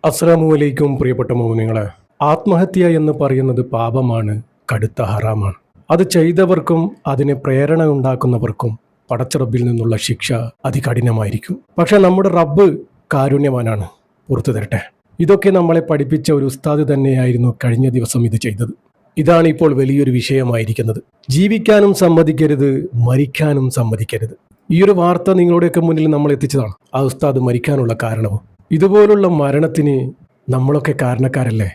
അസ്സലാമു അലൈക്കും പ്രിയപ്പെട്ട മോമിനിങ്ങളെ. ആത്മഹത്യ എന്ന് പറയുന്നത് പാപമാണ്, കടുത്ത ഹറാമാണ്. അത് ചെയ്തവർക്കും അതിന് പ്രേരണ ഉണ്ടാക്കുന്നവർക്കും പടച്ച നിന്നുള്ള ശിക്ഷ അതികഠിനമായിരിക്കും. പക്ഷെ നമ്മുടെ റബ്ബ് കാരുണ്യവാനാണ്, പുറത്തു തരട്ടെ. ഇതൊക്കെ നമ്മളെ പഠിപ്പിച്ച ഒരു ഉസ്താദ് തന്നെയായിരുന്നു കഴിഞ്ഞ ദിവസം ഇത് ചെയ്തത്. ഇതാണ് ഇപ്പോൾ വലിയൊരു വിഷയമായിരിക്കുന്നത്. ജീവിക്കാനും സമ്മതിക്കരുത്, മരിക്കാനും സമ്മതിക്കരുത്. ഈ ഒരു വാർത്ത നിങ്ങളുടെയൊക്കെ മുന്നിൽ നമ്മൾ എത്തിച്ചതാണ്. ആ ഉസ്താദ് മരിക്കാനുള്ള കാരണവും. ഇതുപോലുള്ള മരണത്തിന് നമ്മളൊക്കെ കാരണക്കാരല്ലേ?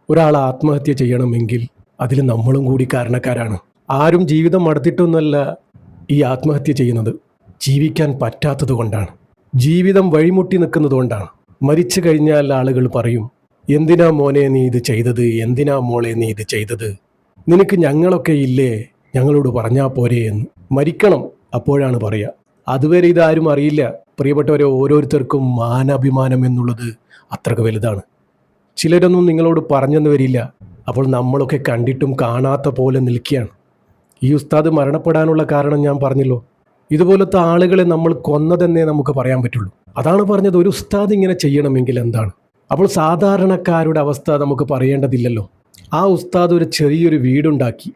ഒരാൾ ആത്മഹത്യ ചെയ്യണമെങ്കിൽ അതിൽ നമ്മളും കൂടി കാരണക്കാരാണ്. ആരും ജീവിതം മടുത്തിട്ടൊന്നുമല്ല ഈ ആത്മഹത്യ ചെയ്യുന്നത്, ജീവിക്കാൻ പറ്റാത്തത് കൊണ്ടാണ്, ജീവിതം വഴിമുട്ടി നിൽക്കുന്നത് കൊണ്ടാണ്. മരിച്ചു കഴിഞ്ഞാൽ ആളുകൾ പറയും, എന്തിനാ മോനെ നീ ഇത് ചെയ്തത്, എന്തിനാ മോളെ നീ ഇത് ചെയ്തത്, നിനക്ക് ഞങ്ങളൊക്കെ ഇല്ലേ, ഞങ്ങളോട് പറഞ്ഞാൽ പോരെ എന്ന്. മരിക്കണം, അപ്പോഴാണ് പറയുക. അതുവരെ ഇതാരും അറിയില്ല. പ്രിയപ്പെട്ടവരെ, ഓരോരുത്തർക്കും മാനാഭിമാനം എന്നുള്ളത് അത്രക്ക് വലുതാണ്. ചിലരൊന്നും നിങ്ങളോട് പറഞ്ഞെന്ന് വരില്ല. അപ്പോൾ നമ്മളൊക്കെ കണ്ടിട്ടും കാണാത്ത പോലെ നിൽക്കുകയാണ്. ഈ ഉസ്താദ് മരണപ്പെടാനുള്ള കാരണം ഞാൻ പറഞ്ഞല്ലോ. ഇതുപോലത്തെ ആളുകളെ നമ്മൾ കൊന്നതെന്നേ നമുക്ക് പറയാൻ പറ്റുള്ളൂ. അതാണ് പറഞ്ഞത്, ഒരു ഉസ്താദ് ഇങ്ങനെ ചെയ്യണമെങ്കിൽ എന്താണ്. അപ്പോൾ സാധാരണക്കാരുടെ അവസ്ഥ നമുക്ക് പറയേണ്ടതില്ലല്ലോ. ആ ഉസ്താദ് ഒരു ചെറിയൊരു വീടുണ്ടാക്കി.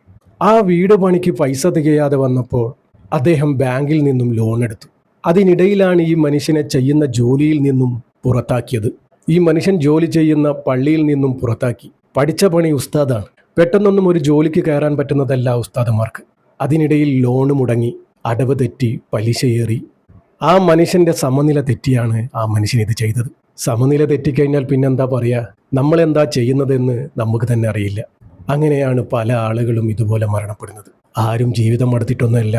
ആ വീട് പണിക്ക് പൈസ തികയാതെ വന്നപ്പോൾ അദ്ദേഹം ബാങ്കിൽ നിന്നും ലോൺ എടുത്തു. അതിനിടയിലാണ് ഈ മനുഷ്യനെ ചെയ്യുന്ന ജോലിയിൽ നിന്നും പുറത്താക്കിയത്. ഈ മനുഷ്യൻ ജോലി ചെയ്യുന്ന പള്ളിയിൽ നിന്നും പുറത്താക്കി. പഠിച്ച പണി ഉസ്താദാണ്. പെട്ടെന്നൊന്നും ഒരു ജോലിക്ക് കയറാൻ പറ്റുന്നതല്ല ഉസ്താദന്മാർക്ക്. അതിനിടയിൽ ലോണ് മുടങ്ങി, അടവ് തെറ്റി, പലിശയേറി. ആ മനുഷ്യൻ്റെ സമനില തെറ്റിയാണ് ആ മനുഷ്യൻ ഇത് ചെയ്തത്. സമനില തെറ്റിക്കഴിഞ്ഞാൽ പിന്നെന്താ പറയുക, നമ്മളെന്താ ചെയ്യുന്നതെന്ന് നമുക്ക് തന്നെ അറിയില്ല. അങ്ങനെയാണ് പല ആളുകളും ഇതുപോലെ മരണപ്പെടുന്നത്. ആരും ജീവിതം മടുത്തിട്ടൊന്നുമല്ല.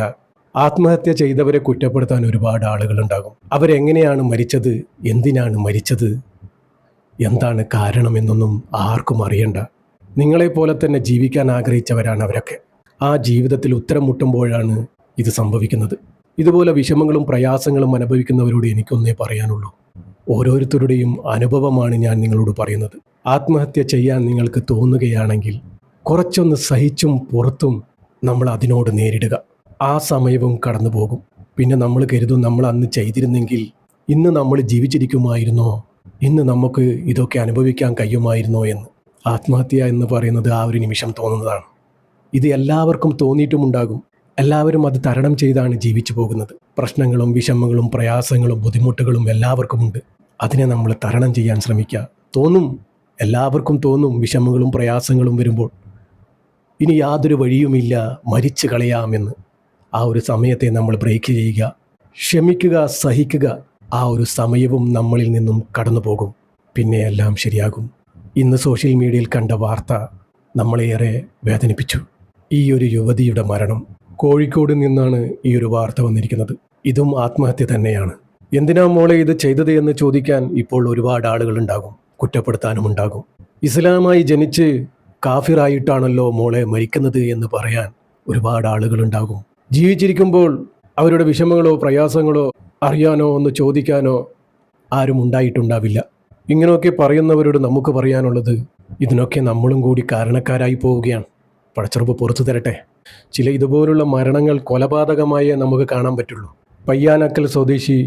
ആത്മഹത്യ ചെയ്തവരെ കുറ്റപ്പെടുത്താൻ ഒരുപാട് ആളുകളുണ്ടാകും. അവരെങ്ങനെയാണ് മരിച്ചത്, എന്തിനാണ് മരിച്ചത്, എന്താണ് കാരണമെന്നൊന്നും ആർക്കും അറിയണ്ട. നിങ്ങളെപ്പോലെ തന്നെ ജീവിക്കാൻ ആഗ്രഹിച്ചവരാണ് അവരൊക്കെ. ആ ജീവിതത്തിൽ ഉത്തരം മുട്ടുമ്പോഴാണ് ഇത് സംഭവിക്കുന്നത്. ഇതുപോലെ വിഷമങ്ങളും പ്രയാസങ്ങളും അനുഭവിക്കുന്നവരോട് എനിക്കൊന്നേ പറയാനുള്ളൂ. ഓരോരുത്തരുടെയും അനുഭവമാണ് ഞാൻ നിങ്ങളോട് പറയുന്നത്. ആത്മഹത്യ ചെയ്യാൻ നിങ്ങൾക്ക് തോന്നുകയാണെങ്കിൽ കുറച്ചൊന്ന് സഹിച്ചും പുറത്തും നമ്മൾ അതിനോട് നേരിടുക. ആ സമയവും കടന്നു പോകും. പിന്നെ നമ്മൾ കരുതും, നമ്മൾ അന്ന് ചെയ്തിരുന്നെങ്കിൽ ഇന്ന് നമ്മൾ ജീവിച്ചിരിക്കുമായിരുന്നോ, ഇന്ന് നമുക്ക് ഇതൊക്കെ അനുഭവിക്കാൻ കഴിയുമായിരുന്നോ എന്ന്. ആത്മഹത്യ എന്ന് പറയുന്നത് ആ ഒരു നിമിഷം തോന്നുന്നതാണ്. ഇത് എല്ലാവർക്കും തോന്നിയിട്ടുമുണ്ടാകും. എല്ലാവരും അത് തരണം ചെയ്താണ് ജീവിച്ചു പോകുന്നത്. പ്രശ്നങ്ങളും വിഷമങ്ങളും പ്രയാസങ്ങളും ബുദ്ധിമുട്ടുകളും എല്ലാവർക്കുമുണ്ട്. അതിനെ നമ്മൾ തരണം ചെയ്യാൻ ശ്രമിക്കുക. തോന്നും, എല്ലാവർക്കും തോന്നും വിഷമങ്ങളും പ്രയാസങ്ങളും വരുമ്പോൾ ഇനി യാതൊരു വഴിയുമില്ല, മരിച്ചു കളയാമെന്ന്. ആ ഒരു സമയത്തെ നമ്മൾ ബ്രേക്ക് ചെയ്യുക, ക്ഷമിക്കുക, സഹിക്കുക. ആ ഒരു സമയവും നമ്മളിൽ നിന്നും കടന്നു പോകും. പിന്നെ എല്ലാം ശരിയാകും. ഇന്ന് സോഷ്യൽ മീഡിയയിൽ കണ്ട വാർത്ത നമ്മളേറെ വേദനിപ്പിച്ചു. ഈ ഒരു യുവതിയുടെ മരണം. കോഴിക്കോട് നിന്നാണ് ഈ ഒരു വാർത്ത വന്നിരിക്കുന്നത്. ഇതും ആത്മഹത്യ തന്നെയാണ്. എന്തിനാ മോളെ ഇത് ചെയ്തത് എന്ന് ചോദിക്കാൻ ഇപ്പോൾ ഒരുപാട് ആളുകളുണ്ടാകും, കുറ്റപ്പെടുത്താനും ഉണ്ടാകും. ഇസ്ലാമായി ജനിച്ച് കാഫിറായിട്ടാണല്ലോ മോളെ മരിക്കുന്നത് എന്ന് പറയാൻ ഒരുപാട് ആളുകളുണ്ടാകും. ജീവിച്ചിരിക്കുമ്പോൾ അവരുടെ വിഷമങ്ങളോ പ്രയാസങ്ങളോ അറിയാനോ ഒന്ന് ചോദിക്കാനോ ആരും ഉണ്ടായിട്ടുണ്ടാവില്ല. ഇങ്ങനെയൊക്കെ പറയുന്നവരോട് നമുക്ക് പറയാനുള്ളത്, ഇതിനൊക്കെ നമ്മളും കൂടി കാരണക്കാരായി പോവുകയാണ്. പടച്ചറപ്പ് പുറത്തു തരട്ടെ. ചില ഇതുപോലുള്ള മരണങ്ങൾ കൊലപാതകമായേ നമുക്ക് കാണാൻ പറ്റുള്ളൂ. പയ്യാനക്കൽ സ്വദേശി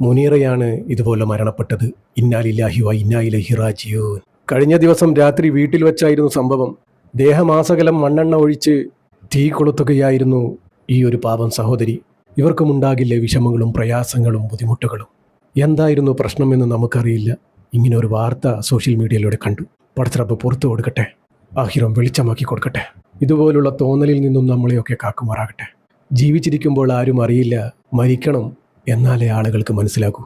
മുനീറയാണ് ഇതുപോലെ മരണപ്പെട്ടത്. ഇന്നാലില്ലാഹി വ ഇന്നാ ഇലൈഹി റാജിഊൻ. കഴിഞ്ഞ ദിവസം രാത്രി വീട്ടിൽ വെച്ചായിരുന്നു സംഭവം. ദേഹമാസകലം മണ്ണെണ്ണ ഒഴിച്ച് തീ കൊളുത്തുകയായിരുന്നു ഈ ഒരു പാവം സഹോദരി. ഇവർക്കും ഉണ്ടാകില്ലേ വിഷമങ്ങളും പ്രയാസങ്ങളും ബുദ്ധിമുട്ടുകളും. എന്തായിരുന്നു പ്രശ്നമെന്ന് നമുക്കറിയില്ല. ഇങ്ങനെ ഒരു വാർത്ത സോഷ്യൽ മീഡിയയിലൂടെ കണ്ടു. പടച്ചറപ്പ് പുറത്തു കൊടുക്കട്ടെ, ആഹിറം വെളിച്ചമാക്കി കൊടുക്കട്ടെ. ഇതുപോലുള്ള തോന്നലിൽ നിന്നും നമ്മളെയൊക്കെ കാക്കുമാറാകട്ടെ. ജീവിച്ചിരിക്കുമ്പോൾ ആരും അറിയില്ല, മരിക്കണം എന്നാലേ ആളുകൾക്ക് മനസ്സിലാകൂ.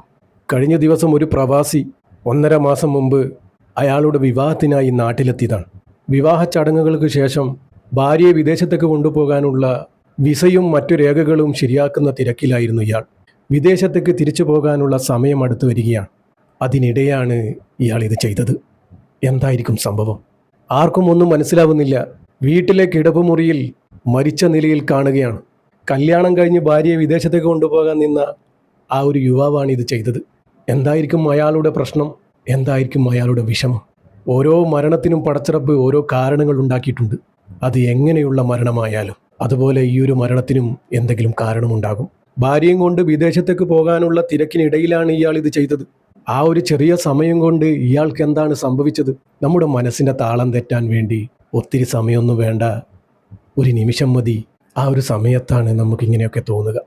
കഴിഞ്ഞ ദിവസം ഒരു പ്രവാസി 1.5 മാസം മുമ്പ് അയാളുടെ വിവാഹത്തിനായി നാട്ടിലെത്തിയതാണ്. വിവാഹ ചടങ്ങുകൾക്ക് ശേഷം ഭാര്യയെ വിദേശത്തേക്ക് കൊണ്ടുപോകാനുള്ള വിസയും മറ്റു രേഖകളും ശരിയാക്കുന്ന തിരക്കിലായിരുന്നു ഇയാൾ. വിദേശത്തേക്ക് തിരിച്ചു പോകാനുള്ള സമയം അടുത്തു വരികയാണ്. അതിനിടെയാണ് ഇയാൾ ഇത് ചെയ്തത്. എന്തായിരിക്കും സംഭവം? ആർക്കും ഒന്നും മനസ്സിലാവുന്നില്ല. വീട്ടിലെ കിടപ്പുമുറിയിൽ മരിച്ച നിലയിൽ കാണുകയാണ്. കല്യാണം കഴിഞ്ഞ് ഭാര്യയെ വിദേശത്തേക്ക് കൊണ്ടുപോകാൻ നിന്ന ആ ഒരു യുവാവാണ് ഇത് ചെയ്തത്. എന്തായിരിക്കും അയാളുടെ പ്രശ്നം? എന്തായിരിക്കും അയാളുടെ വിഷമം? ഓരോ മരണത്തിനും പടച്ചിറപ്പ് ഓരോ കാരണങ്ങൾ ഉണ്ടാക്കിയിട്ടുണ്ട്. അത് എങ്ങനെയുള്ള മരണമായാലും അതുപോലെ ഈ ഒരു മരണത്തിനും എന്തെങ്കിലും കാരണമുണ്ടാകും. ഭാര്യയും കൊണ്ട് വിദേശത്തേക്ക് പോകാനുള്ള തിരക്കിനിടയിലാണ് ഇയാൾ ഇത് ചെയ്തത്. ആ ഒരു ചെറിയ സമയം കൊണ്ട് ഇയാൾക്ക് എന്താണ് സംഭവിച്ചത്? നമ്മുടെ മനസ്സിൻ്റെ താളം തെറ്റാൻ വേണ്ടി ഒത്തിരി സമയമൊന്നും വേണ്ട, ഒരു നിമിഷം മതി. ആ ഒരു സമയത്താണ് നമുക്കിങ്ങനെയൊക്കെ തോന്നുക.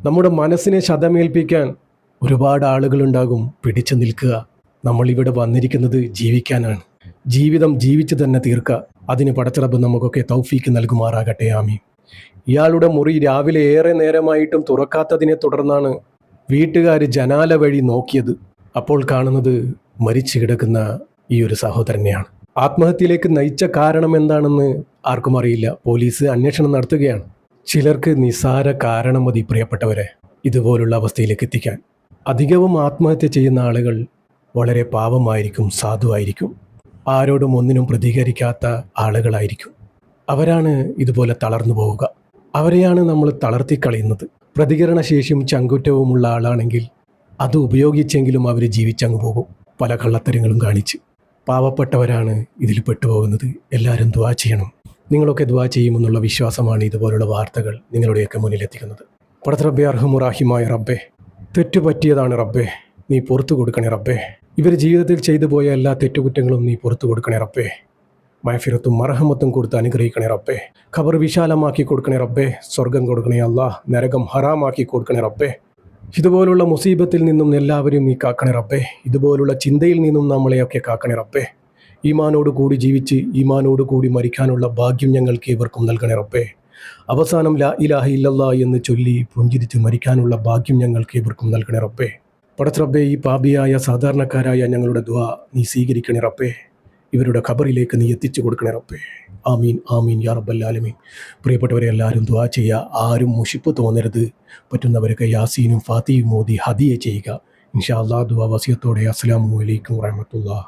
നമ്മുടെ മനസ്സിനെ ക്ഷതമേൽപ്പിക്കാൻ ഒരുപാട് ആളുകളുണ്ടാകും. പിടിച്ചു നിൽക്കുക. നമ്മളിവിടെ വന്നിരിക്കുന്നത് ജീവിക്കാനാണ്. ജീവിതം ജീവിച്ച് തന്നെ തീർക്കുക. അതിന് പടച്ചറബ് നമുക്കൊക്കെ തൗഫീക്ക് നൽകുമാറാകട്ടെ. ആമീൻ. ഇയാളുടെ മുറി രാവിലെ ഏറെ നേരമായിട്ടും തുറക്കാത്തതിനെ തുടർന്നാണ് വീട്ടുകാർ ജനാല വഴി നോക്കിയത്. അപ്പോൾ കാണുന്നത് മരിച്ചു കിടക്കുന്ന ഈ ഒരു സഹോദരനെയാണ്. ആത്മഹത്യയിലേക്ക് നയിച്ച കാരണം എന്താണെന്ന് ആർക്കും അറിയില്ല. പോലീസ് അന്വേഷണം നടത്തുകയാണ്. ചിലർക്ക് നിസാര കാരണം മതി പ്രിയപ്പെട്ടവരെ ഇതുപോലുള്ള അവസ്ഥയിലേക്ക് എത്തിക്കാൻ. അധികവും ആത്മഹത്യ ചെയ്യുന്ന ആളുകൾ വളരെ പാവമായിരിക്കും, സാധുവായിരിക്കും, ആരോടും ഒന്നിനും പ്രതികരിക്കാത്ത ആളുകളായിരിക്കും. അവരാണ് ഇതുപോലെ തളർന്നു പോവുക. അവരെയാണ് നമ്മൾ തളർത്തിക്കളയുന്നത്. പ്രതികരണശേഷിയും ചങ്കുറ്റവുമുള്ള ആളാണെങ്കിൽ അത് ഉപയോഗിച്ചെങ്കിലും അവർ ജീവിച്ചങ്ങ് പോകും, പല കള്ളത്തരങ്ങളും കാണിച്ച്. പാവപ്പെട്ടവരാണ് ഇതിൽ പെട്ടുപോകുന്നത്. എല്ലാവരും ദുആ ചെയ്യണം. നിങ്ങളൊക്കെ ദുആ ചെയ്യുമെന്നുള്ള വിശ്വാസമാണ് ഇതുപോലുള്ള വാർത്തകൾ നിങ്ങളുടെയൊക്കെ മുന്നിലെത്തിക്കുന്നത്. പടച്ച റബ്ബേ, അർഹമുറാഹിമായ റബ്ബേ, തെറ്റുപറ്റിയതാണ് റബ്ബേ, നീ പുറത്തു കൊടുക്കണേ റബ്ബേ. ഇവർ ജീവിതത്തിൽ ചെയ്തു പോയ എല്ലാ തെറ്റുകുറ്റങ്ങളും നീ പുറത്തു കൊടുക്കണേ റബ്ബേ. മഗ്ഫിറത്തും മർഹമത്തും കൊടുത്ത് അനുഗ്രഹിക്കണേ റബ്ബേ. ഖബർ വിശാലമാക്കി കൊടുക്കണേ റബ്ബേ. സ്വർഗം കൊടുക്കണേ അല്ലാഹ്. നരകം ഹറാമാക്കി കൊടുക്കണേ റബ്ബേ. ഇതുപോലുള്ള മുസീബത്തിൽ നിന്നും എല്ലാവരും നീ കാക്കണേ റബ്ബേ. ഇതുപോലുള്ള ചിന്തയിൽ നിന്നും നമ്മളെയൊക്കെ കാക്കണേ റബ്ബേ. ഈമാനോട് കൂടി ജീവിച്ച് ഈമാനോട് കൂടി മരിക്കാനുള്ള ഭാഗ്യം ഞങ്ങൾക്ക് ഇവർക്കും നൽകണേ റബ്ബേ. അവസാനം ലാ ഇലാഹ ഇല്ലല്ലാഹ് എന്ന് ചൊല്ലി പുഞ്ചിരിച്ച് മരിക്കാനുള്ള ഭാഗ്യം ഞങ്ങൾക്ക് ഇവർക്കും നൽകണേ റബ്ബേ. പടച്ച റബ്ബേ, ഈ പാപിയായ സാധാരണക്കാരായ ഞങ്ങളുടെ ദുആ നീ സ്വീകരിക്കണേ റബ്ബേ. ഇവരുടെ ഖബറിലേക്ക് നീ എത്തിച്ചു കൊടുക്കണേ റബ്ബേ. ആമീൻ ആമീൻ യാ റബ്ബൽ ആലമീൻ. പ്രിയപ്പെട്ടവരെ, എല്ലാവരും ദുആ ചെയ്യുക. ആരും മുഷിപ്പ് തോന്നരുത്. പറ്റുന്നവരൊക്കെ യാസീനും ഫാത്തിയും മോദി ഹദിയ ചെയ്യുക. ഇൻഷാ അല്ലാഹ്. ദുആ വസിയത്തോടെ അസ്സലാമു അലൈക്കും വറഹ്മത്തുള്ളാഹി.